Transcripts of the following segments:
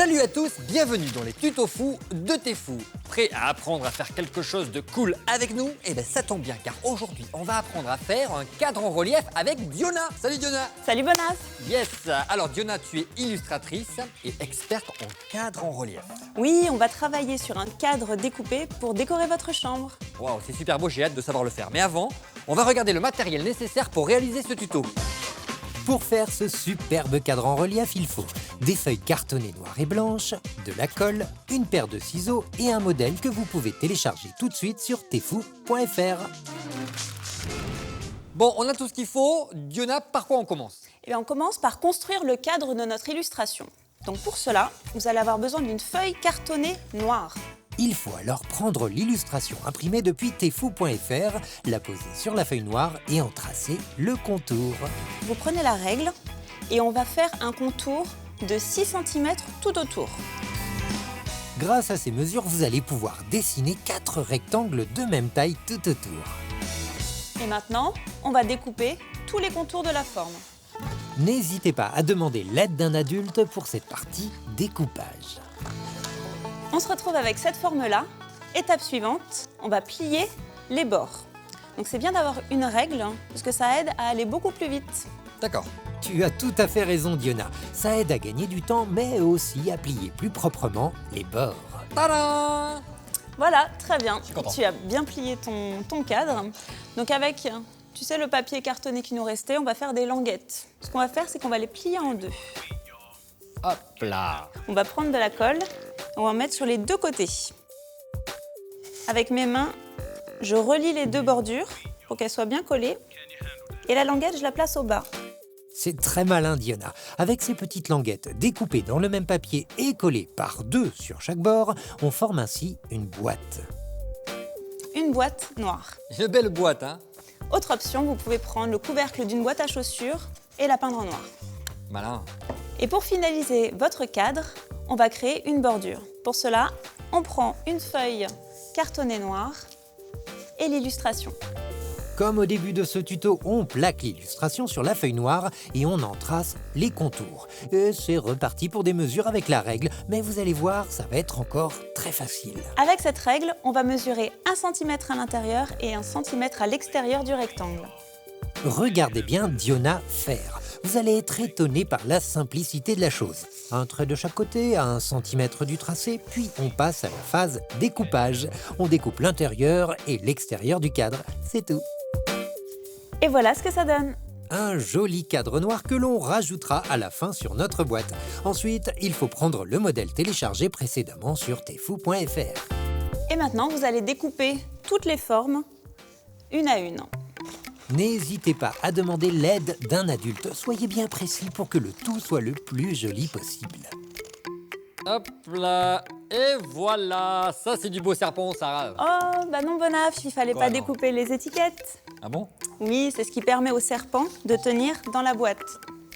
Salut à tous, bienvenue dans les tutos fous de Tefou. Prêt à apprendre à faire quelque chose de cool avec nous? Eh bien ça tombe bien car aujourd'hui on va apprendre à faire un cadre en relief avec Diona. Salut Diona. Salut Bonas. Yes, alors Diona, tu es illustratrice et experte en cadre en relief. Oui, on va travailler sur un cadre découpé pour décorer votre chambre. Waouh, c'est super beau, j'ai hâte de savoir le faire. Mais avant, on va regarder le matériel nécessaire pour réaliser ce tuto. Pour faire ce superbe cadre en relief, il faut des feuilles cartonnées noires et blanches, de la colle, une paire de ciseaux et un modèle que vous pouvez télécharger tout de suite sur tefou.fr. Bon, on a tout ce qu'il faut. Diona, par quoi on commence? Eh bien, on commence par construire le cadre de notre illustration. Donc pour cela, vous allez avoir besoin d'une feuille cartonnée noire. Il faut alors prendre l'illustration imprimée depuis tefou.fr, la poser sur la feuille noire et en tracer le contour. Vous prenez la règle et on va faire un contour de 6 cm tout autour. Grâce à ces mesures, vous allez pouvoir dessiner 4 rectangles de même taille tout autour. Et maintenant, on va découper tous les contours de la forme. N'hésitez pas à demander l'aide d'un adulte pour cette partie découpage. On se retrouve avec cette forme-là. Étape suivante, on va plier les bords. Donc c'est bien d'avoir une règle, parce que ça aide à aller beaucoup plus vite. D'accord. Tu as tout à fait raison, Diona. Ça aide à gagner du temps, mais aussi à plier plus proprement les bords. Tadam! Voilà, très bien. suis content. Tu as bien plié ton cadre. Donc avec, tu sais, le papier cartonné qui nous restait, on va faire des languettes. Ce qu'on va faire, c'est qu'on va les plier en deux. Hop là. On va prendre de la colle, on va en mettre sur les deux côtés. Avec mes mains, je relie les deux bordures pour qu'elles soient bien collées. Et la languette, je la place au bas. C'est très malin, Diona. Avec ces petites languettes découpées dans le même papier et collées par deux sur chaque bord, on forme ainsi une boîte. Une boîte noire. Une belle boîte, hein? Autre option, vous pouvez prendre le couvercle d'une boîte à chaussures et la peindre en noir. Malin. Et pour finaliser votre cadre, on va créer une bordure. Pour cela, on prend une feuille cartonnée noire et l'illustration. Comme au début de ce tuto, on plaque l'illustration sur la feuille noire et on en trace les contours. Et c'est reparti pour des mesures avec la règle, mais vous allez voir, ça va être encore très facile. Avec cette règle, on va mesurer 1 cm à l'intérieur et 1 cm à l'extérieur du rectangle. Regardez bien Diona faire. Vous allez être étonné par la simplicité de la chose. Un trait de chaque côté à 1 cm du tracé, puis on passe à la phase découpage. On découpe l'intérieur et l'extérieur du cadre, c'est tout. Et voilà ce que ça donne. Un joli cadre noir que l'on rajoutera à la fin sur notre boîte. Ensuite, il faut prendre le modèle téléchargé précédemment sur tefou.fr. Et maintenant, vous allez découper toutes les formes, une à une. N'hésitez pas à demander l'aide d'un adulte. Soyez bien précis pour que le tout soit le plus joli possible. Hop là. Et voilà. Ça, c'est du beau serpent, Sarah. Oh, bah non, Bonaf, il fallait Quoi, pas non découper les étiquettes. Ah bon? Oui, c'est ce qui permet au serpent de tenir dans la boîte.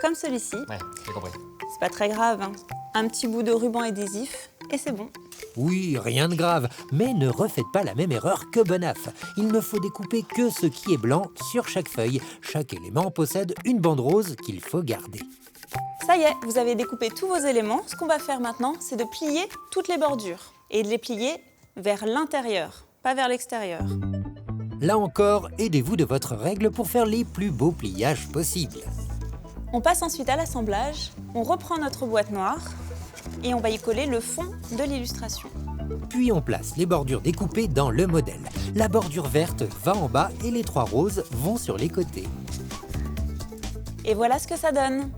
Comme celui-ci. Ouais, j'ai compris. C'est pas très grave, hein. Un petit bout de ruban adhésif et c'est bon. Oui, rien de grave, mais ne refaites pas la même erreur que Bonaf. Il ne faut découper que ce qui est blanc sur chaque feuille. Chaque élément possède une bande rose qu'il faut garder. Ça y est, vous avez découpé tous vos éléments. Ce qu'on va faire maintenant, c'est de plier toutes les bordures et de les plier vers l'intérieur, pas vers l'extérieur. Là encore, aidez-vous de votre règle pour faire les plus beaux pliages possibles. On passe ensuite à l'assemblage. On reprend notre boîte noire et on va y coller le fond de l'illustration. Puis on place les bordures découpées dans le modèle. La bordure verte va en bas et les 3 roses vont sur les côtés. Et voilà ce que ça donne.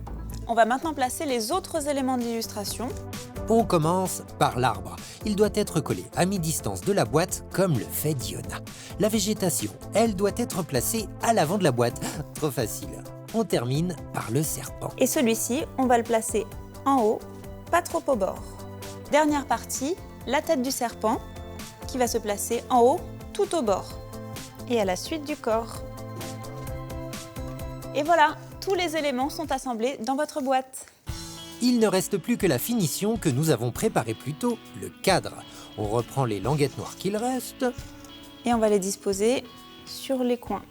On va maintenant placer les autres éléments de l'illustration. On commence par l'arbre. Il doit être collé à mi-distance de la boîte comme le fait Diona. La végétation, elle doit être placée à l'avant de la boîte. Trop facile. On termine par le serpent. Et celui-ci, on va le placer en haut, pas trop au bord. Dernière partie, la tête du serpent qui va se placer en haut, tout au bord. Et à la suite du corps. Et voilà, tous les éléments sont assemblés dans votre boîte. Il ne reste plus que la finition que nous avons préparée plus tôt, le cadre. On reprend les languettes noires qu'il reste. Et on va les disposer sur les coins.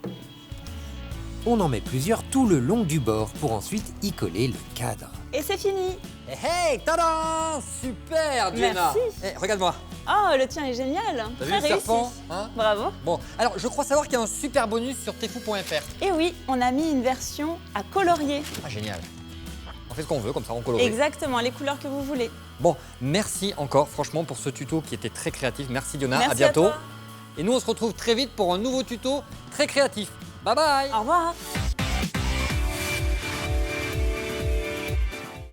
On en met plusieurs tout le long du bord pour ensuite y coller le cadre. Et c'est fini. Hey, tada! Super, Diona. Merci. Regarde-moi. Oh, le tien est génial. T'as vu Très le serpent, réussi. hein? Bravo. Bon, alors je crois savoir qu'il y a un super bonus sur tfou.fr. Et oui, on a mis une version à colorier. Ah, génial. On fait ce qu'on veut, comme ça on colorie. Exactement, les couleurs que vous voulez. Bon, merci encore franchement pour ce tuto qui était très créatif. Merci Diona, Merci à bientôt. à toi. Et nous on se retrouve très vite pour un nouveau tuto très créatif. Bye bye. Au revoir.